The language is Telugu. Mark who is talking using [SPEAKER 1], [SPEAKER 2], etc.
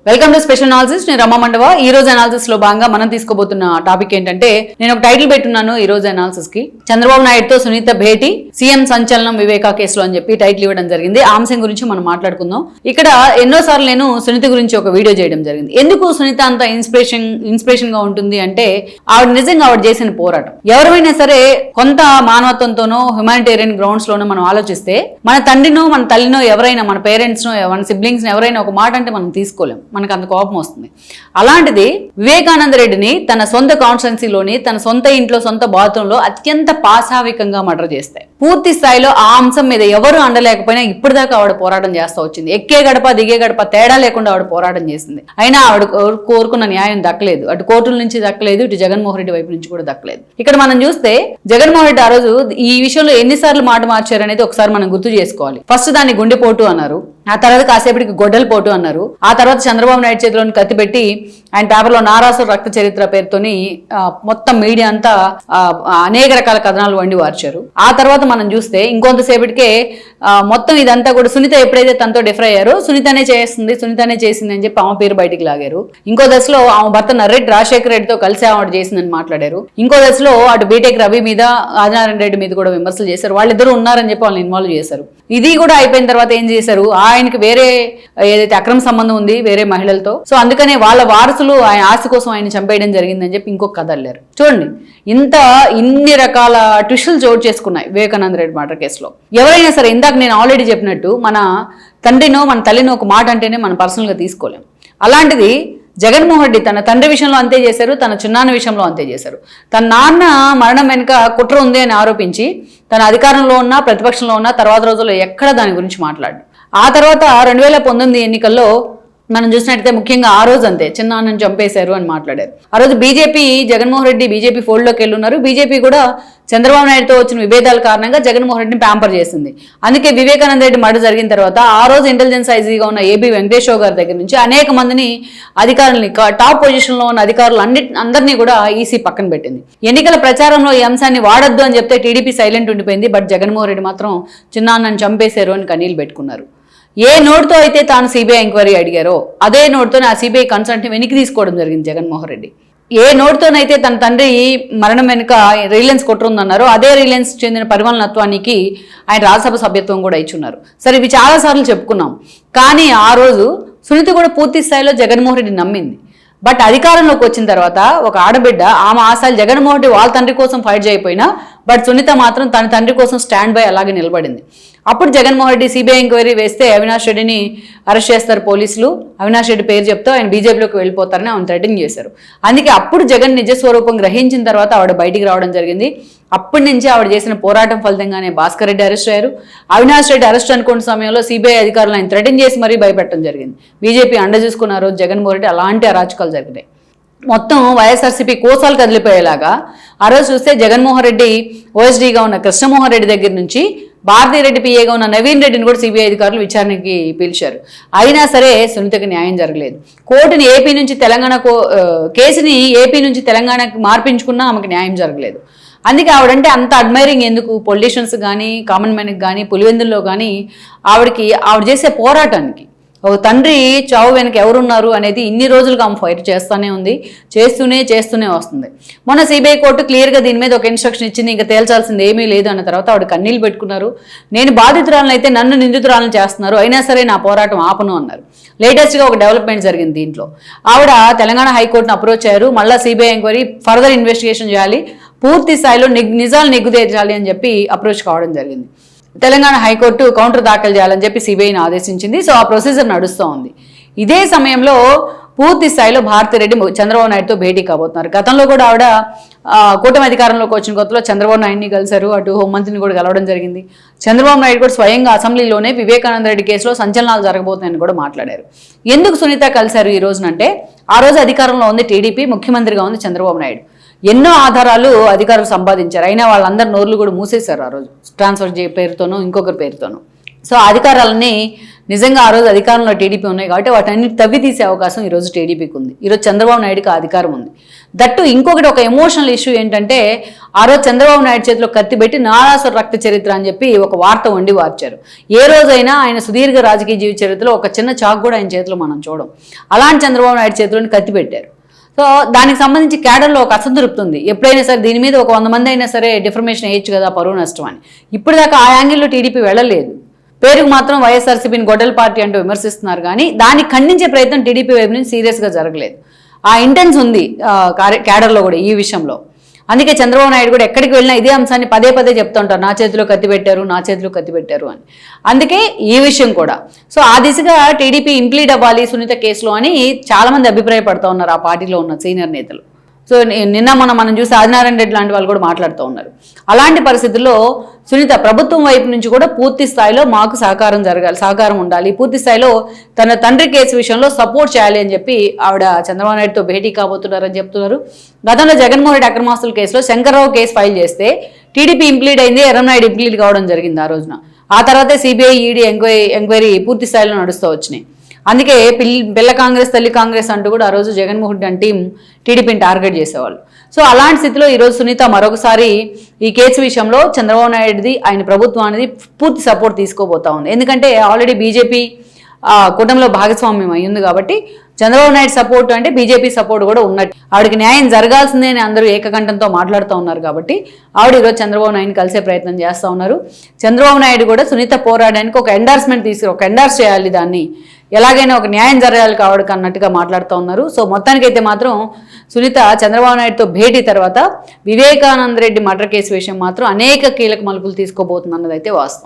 [SPEAKER 1] Welcome to special analysis. నేను రమ మండవ. ఈ రోజు అనాలిసిస్ లో భాగంగా మనం తీసుకోబోతున్న టాపిక్ ఏంటంటే, నేను ఒక టైటిల్ పెట్టున్నాను ఈ రోజు అనాలిసిస్ కి, చంద్రబాబు నాయుడుతో సునీత భేటీ, సీఎం సంచలనం వివేకా కేసులో అని చెప్పి టైటిల్ ఇవ్వడం జరిగింది. ఆ అంశం గురించి మనం మాట్లాడుకుందాం. ఇక్కడ ఎన్నోసార్లు నేను సునీత గురించి ఒక వీడియో చేయడం జరిగింది. ఎందుకు సునీత అంత ఇన్స్పిరేషన్ గా ఉంటుంది అంటే, ఆవిడ నిజంగా ఆవిడ చేసిన పోరాటం. ఎవరైనా సరే కొంత మానవత్వంతోనో హ్యుమానిటేరియన్ గ్రౌండ్స్ లోనో మనం ఆలోచిస్తే, మన తండ్రినో మన తల్లినో ఎవరైనా, మన పేరెంట్స్ నో మన సిబ్లింగ్స్ ఎవరైనా ఒక మాట అంటే మనం తీసుకోలేం, మనకు అంత కోపం వస్తుంది. అలాంటిది వివేకానంద రెడ్డిని తన సొంత కాన్స్టిట్యున్సీలోని తన సొంత ఇంట్లో సొంత బాత్రూంలో అత్యంత పాశావికంగా మర్డర్ చేస్తాయి. పూర్తి స్థాయిలో ఆ అంశం మీద ఎవరు అండలేకపోయినా ఇప్పటిదాకా ఆవిడ పోరాటం చేస్తూ వచ్చింది. ఎక్కే గడప దిగే గడప తేడా లేకుండా ఆవిడ పోరాటం చేసింది. అయినా ఆవిడ కోరుకున్న న్యాయం దక్కలేదు. అటు కోర్టుల నుంచి దక్కలేదు, ఇటు జగన్మోహన్ రెడ్డి వైపు నుంచి కూడా దక్కలేదు. ఇక్కడ మనం చూస్తే జగన్మోహన్ రెడ్డి ఆ రోజు ఈ విషయంలో ఎన్నిసార్లు మాట మార్చారు అనేది ఒకసారి మనం గుర్తు చేసుకోవాలి. ఫస్ట్ దాన్ని గుండెపోటు అన్నారు, ఆ తర్వాత కాసేపటికి గొడ్డల పోటు అన్నారు, ఆ తర్వాత చంద్రబాబు నాయుడు చేతిలోని కత్తి పెట్టి ఆయన పేపర్లో నారాసుర రక్త చరిత్ర పేరుతోని మొత్తం మీడియా అంతా అనేక రకాల కథనాలు వండి వార్చారు. ఆ తర్వాత మనం చూస్తే ఇంకొంతసేపటికే మొత్తం ఇదంతా కూడా సునీత ఎప్పుడైతే తనతో డిఫర్ అయ్యారో, సునీతనే చేసింది అని చెప్పి ఆమె పేరు బయటికి లాగారు. ఇంకో దశలో ఆమె భర్త నర్రెడ్డి రాజశేఖర రెడ్డితో కలిసి ఆవిడ చేసిందని మాట్లాడారు. ఇంకో దశలో అటు బీటెక్ రవి మీద ఆదినారాయణ రెడ్డి మీద కూడా విమర్శలు చేశారు. వాళ్ళిద్దరూ ఉన్నారని చెప్పి వాళ్ళని ఇన్వాల్వ్ చేశారు. ఇది కూడా అయిపోయిన తర్వాత ఏం చేశారు, ఆయనకి వేరే ఏదైతే అక్రమ సంబంధం ఉంది వేరే మహిళలతో, సో అందుకనే వాళ్ళ వారసులు ఆయన ఆస్తి కోసం ఆయన చంపేయడం జరిగిందని చెప్పి ఇంకొక కథ అల్లారు. చూడండి, ఇన్ని రకాల ట్విస్టులు చోటు చేసుకున్నాయి వివేకానంద రెడ్డి మర్డర్ కేసులో. ఎవరైనా సరే, ఇందాక నేను ఆల్రెడీ చెప్పినట్టు, మన తండ్రినో మన తల్లినో ఒక మాట అంటేనే మనం పర్సనల్గా తీసుకోలేం. అలాంటిది జగన్మోహన్ రెడ్డి తన తండ్రి విషయంలో అంతే చేశారు, తన చిన్నాన్న విషయంలో అంతే చేశారు. తన నాన్న మరణం వెనుక కుట్ర ఉంది అని ఆరోపించి తన అధికారంలో ఉన్నా ప్రతిపక్షంలో ఉన్నా తర్వాత రోజుల్లో ఎక్కడ దాని గురించి మాట్లాడు. ఆ తర్వాత 2019 ఎన్నికల్లో మనం చూసినట్టయితే ముఖ్యంగా ఆ రోజు అంతే చిన్నాన్నని చంపేశారు అని మాట్లాడారు. ఆ రోజు బీజేపీ జగన్మోహన్ రెడ్డి బీజేపీ ఫోల్డ్లోకి వెళ్ళున్నారు. బీజేపీ కూడా చంద్రబాబు నాయుడుతో వచ్చిన విభేదాల కారణంగా జగన్మోహన్ రెడ్డిని ప్యాంపర్ చేసింది. అందుకే వివేకానంద రెడ్డి మర్డర్ జరిగిన తర్వాత ఆ రోజు ఇంటెలిజెన్స్ ఐజీగా ఉన్న ఏబీ వెంకటేశ్వర గారి దగ్గర నుంచి అనేక మందిని అధికారులని, టాప్ పొజిషన్లో ఉన్న అధికారులు అందరినీ కూడా ఈసీ పక్కన పెట్టింది. ఎన్నికల ప్రచారంలో ఈ అంశాన్ని వాడొద్దు అని చెప్తే టీడీపీ సైలెంట్ ఉండిపోయింది. బట్ జగన్మోహన్ రెడ్డి మాత్రం చిన్నాన్నని చంపేశారు అని కన్నీళ్లు పెట్టుకున్నారు. ఏ నోటుతో అయితే తాను సిబిఐ ఎంక్వైరీ అడిగారో అదే నోటుతోనే ఆ సిబిఐ కన్సల్ట్ని వెనక్కి తీసుకోవడం జరిగింది జగన్మోహన్ రెడ్డి. ఏ నోటుతోనైతే తన తండ్రి మరణం వెనుక రిలయన్స్ కుట్రుందన్నారో అదే రిలయన్స్ చెందిన పరిమళనత్వానికి ఆయన రాజ్యసభ సభ్యత్వం కూడా ఇచ్చున్నారు. సరే, ఇవి చాలాసార్లు చెప్పుకున్నాం. కానీ ఆ రోజు సునీత కూడా పూర్తి స్థాయిలో జగన్మోహన్ రెడ్డి నమ్మింది. బట్ అధికారంలోకి వచ్చిన తర్వాత ఒక ఆడబిడ్డ, ఆమె ఆశలు జగన్మోహన్ రెడ్డి వాళ్ళ తండ్రి కోసం ఫైట్ చేయకపోయినా బట్ సునీత మాత్రం తన తండ్రి కోసం స్టాండ్ బై అలాగే నిలబడింది. అప్పుడు జగన్మోహన్ రెడ్డి సిబిఐ ఎంక్వైరీ వేస్తే అవినాష్ రెడ్డిని అరెస్ట్ చేస్తారు పోలీసులు, అవినాష్ రెడ్డి పేరు చెప్తూ ఆయన బీజేపీలోకి వెళ్ళిపోతారని ఆమె థ్రెటనింగ్ చేశారు. అందుకే అప్పుడు జగన్ నిజస్వరూపం గ్రహించిన తర్వాత ఆవిడ బయటికి రావడం జరిగింది. అప్పటి నుంచి ఆవిడ చేసిన పోరాటం ఫలితంగానే భాస్కర్ రెడ్డి అరెస్ట్ అయ్యారు. అవినాష్ రెడ్డి అరెస్ట్ అనుకున్న సమయంలో సిబిఐ అధికారులు ఆయన థ్రెటన్ చేసి మరీ భయపెట్టడం జరిగింది. బీజేపీ అండ చూసుకున్న రోజు జగన్మోహన్ రెడ్డి అలాంటి అరాచకాలు జరిగినాయి. మొత్తం వైఎస్ఆర్సీపీ కోసాలు కదిలిపోయేలాగా ఆ రోజు చూస్తే జగన్మోహన్ రెడ్డి ఓఎస్డీగా ఉన్న కృష్ణమోహన్ రెడ్డి దగ్గర నుంచి భారతీరెడ్డి పిఏగా ఉన్న నవీన్ రెడ్డిని కూడా సిబిఐ అధికారులు విచారణకి పిలిచారు. అయినా సరే సునీతకి న్యాయం జరగలేదు. కోర్టుని ఏపీ నుంచి తెలంగాణ కేసుని ఏపీ నుంచి తెలంగాణకి మార్పించుకున్నా ఆమెకు న్యాయం జరగలేదు. అందుకే ఆవిడంటే అంత అడ్మైరింగ్ ఎందుకు పొలిటీషియన్స్ కానీ కామన్ మ్యాన్కి కానీ పులివెందుల్లో కానీ ఆవిడ చేసే పోరాటానికి, ఓ తండ్రి చావు వెనక ఎవరున్నారు అనేది ఇన్ని రోజులుగా ఆమె ఫైట్ చేస్తూనే ఉంది, చేస్తూనే వస్తుంది. మొన్న సిబిఐ కోర్టు క్లియర్గా దీని మీద ఒక ఇన్స్ట్రక్షన్ ఇచ్చింది, ఇంకా తేల్చాల్సింది ఏమీ లేదు అన్న తర్వాత ఆవిడ కన్నీళ్ళు పెట్టుకున్నారు. నేను బాధితురాలను అయితే నన్ను నిందితురాలను చేస్తున్నారు, అయినా సరే నా పోరాటం ఆపను అన్నారు. లేటెస్ట్గా ఒక డెవలప్మెంట్ జరిగింది. దీంట్లో ఆవిడ తెలంగాణ హైకోర్టును అప్రోచ్ అయ్యారు. మళ్ళీ సిబిఐ ఎంక్వైరీ ఫర్దర్ ఇన్వెస్టిగేషన్ చేయాలి, పూర్తి స్థాయిలో నిజాలు నిగ్గుదేర్చాలి అని చెప్పి అప్రోచ్ కావడం జరిగింది. తెలంగాణ హైకోర్టు కౌంటర్ దాఖలు చేయాలని చెప్పి సిబిఐని ఆదేశించింది. సో ఆ ప్రొసీజర్ నడుస్తూ ఉంది. ఇదే సమయంలో పూర్తి స్థాయిలో భారతిరెడ్డి చంద్రబాబు నాయుడుతో భేటీ కాబోతున్నారు. గతంలో కూడా ఆవిడ కూటమి అధికారంలోకి వచ్చిన కొత్తలో చంద్రబాబు నాయుడిని కలిశారు, అటు హోంమంత్రిని కూడా కలవడం జరిగింది. చంద్రబాబు నాయుడు కూడా స్వయంగా అసెంబ్లీలోనే వివేకానంద రెడ్డి కేసులో సంచలనాలు జరగబోతున్నాయని కూడా మాట్లాడారు. ఎందుకు సునీత కలిశారు ఈ రోజునంటే, ఆ రోజు అధికారంలో ఉంది టీడీపీ, ముఖ్యమంత్రిగా ఉంది చంద్రబాబు నాయుడు. ఎన్నో ఆధారాలు అధికారులు సంపాదించారు, అయినా వాళ్ళందరూ నోర్లు కూడా మూసేశారు ఆ రోజు, ట్రాన్స్ఫర్ పేరుతోనూ ఇంకొకరి పేరుతోనూ. సో అధికారాలని నిజంగా ఆ రోజు అధికారంలో టీడీపీ ఉన్నాయి కాబట్టి వాటన్ని తవ్వి తీసే అవకాశం ఈరోజు టీడీపీకి ఉంది. ఈరోజు చంద్రబాబు నాయుడుకి అధికారం ఉంది. దట్టు ఇంకొకటి ఒక ఎమోషనల్ ఇష్యూ ఏంటంటే ఆ రోజు చంద్రబాబు నాయుడు చేతిలో కత్తి పెట్టి నారాసుర రక్త చరిత్ర అని చెప్పి ఒక వార్త వండి వార్చారు. ఏ రోజైనా ఆయన సుదీర్ఘ రాజకీయ జీవిత చరిత్రలో ఒక చిన్న చాకు కూడా ఆయన చేతిలో మనం చూడం. అలాంటి చంద్రబాబు నాయుడు చేతిలోని కత్తి పెట్టారు. సో దానికి సంబంధించి క్యాడర్లో ఒక అసంతృప్తి ఉంది. ఎప్పుడైనా సరే దీని మీద ఒక 100 మంది అయినా సరే డిఫర్మేషన్ వేయచ్చు కదా, పరువు నష్టం అని. ఇప్పటిదాకా ఆ యాంగిల్లో టీడీపీ వెళ్ళలేదు. పేరుకు మాత్రం వైఎస్ఆర్సీపీని గొడ్డల పార్టీ అంటూ విమర్శిస్తున్నారు కానీ దాన్ని ఖండించే ప్రయత్నం టీడీపీ వైపు నుంచి సీరియస్గా జరగలేదు. ఆ ఇంటెన్స్ ఉంది క్యాడర్లో కూడా ఈ విషయంలో. అందుకే చంద్రబాబు నాయుడు కూడా ఎక్కడికి వెళ్ళినా ఇదే అంశాన్ని పదే పదే చెప్తూ ఉంటారు, నా చేతిలో కత్తి పెట్టారు, నా చేతిలో కత్తి పెట్టారు అని. అందుకే ఈ విషయం కూడా. సో ఆ దిశగా టీడీపీ ఇంప్లీడ్ అవ్వాలి సునీత కేసులో అని చాలామంది అభిప్రాయపడుతూ ఉన్నారు ఆ పార్టీలో ఉన్న సీనియర్ నేతలు. సో నిన్న మనం చూసి ఆదినారాయణ రెడ్డి లాంటి వాళ్ళు కూడా మాట్లాడుతూ ఉన్నారు. అలాంటి పరిస్థితుల్లో సునీత ప్రభుత్వం వైపు నుంచి కూడా పూర్తి స్థాయిలో మాకు సహకారం ఉండాలి, పూర్తి స్థాయిలో తన తండ్రి కేసు విషయంలో సపోర్ట్ చేయాలి అని చెప్పి ఆవిడ చంద్రబాబు నాయుడుతో భేటీ కాబోతున్నారని చెప్తున్నారు. గతంలో జగన్మోహన్ రెడ్డి అక్రమాస్తుల కేసులో శంకర్రావు కేసు ఫైల్ చేస్తే టీడీపీ ఇంప్లీడ్ అయింది, ఎర్రనాయుడు ఇంప్లీడ్ కావడం జరిగింది ఆ రోజున. ఆ తర్వాతే సిబిఐ ఈడీ ఎంక్వైరీ పూర్తి స్థాయిలో నడుస్తూ వచ్చినాయి. అందుకే పిల్ల కాంగ్రెస్ తల్లి కాంగ్రెస్ అంటూ కూడా ఆ రోజు జగన్మోహన్ రెడ్డి టీం టీడీపీని టార్గెట్ చేసేవాళ్ళు. సో అలాంటి స్థితిలో ఈరోజు సునీత మరొకసారి ఈ కేసు విషయంలో చంద్రబాబు నాయుడుది ఆయన ప్రభుత్వానికి పూర్తి సపోర్ట్ తీసుకోబోతా ఉంది. ఎందుకంటే ఆల్రెడీ బీజేపీ కూటమిలో భాగస్వామ్యం అయ్యింది కాబట్టి చంద్రబాబు నాయుడు సపోర్ట్ అంటే బీజేపీ సపోర్ట్ కూడా ఉన్నట్టు. ఆవిడకి న్యాయం జరగాల్సిందే అని అందరూ ఏకకంఠంతో మాట్లాడుతూ ఉన్నారు కాబట్టి ఆవిడ ఈరోజు చంద్రబాబు నాయుడుని కలిసే ప్రయత్నం చేస్తూ ఉన్నారు. చంద్రబాబు నాయుడు కూడా సునీత పోరాడడానికి ఒక ఎండార్స్ చేయాలి, దాన్ని ఎలాగైనా ఒక న్యాయం జరగాలి కావడానికి అన్నట్టుగా మాట్లాడుతూ ఉన్నారు. సో మొత్తానికైతే మాత్రం సునీత చంద్రబాబు నాయుడుతో భేటీ తర్వాత వివేకానంద రెడ్డి మర్డర్ కేసు విషయం మాత్రం అనేక కీలక మలుపులు తీసుకోబోతుంది అన్నదైతే వాస్తవం.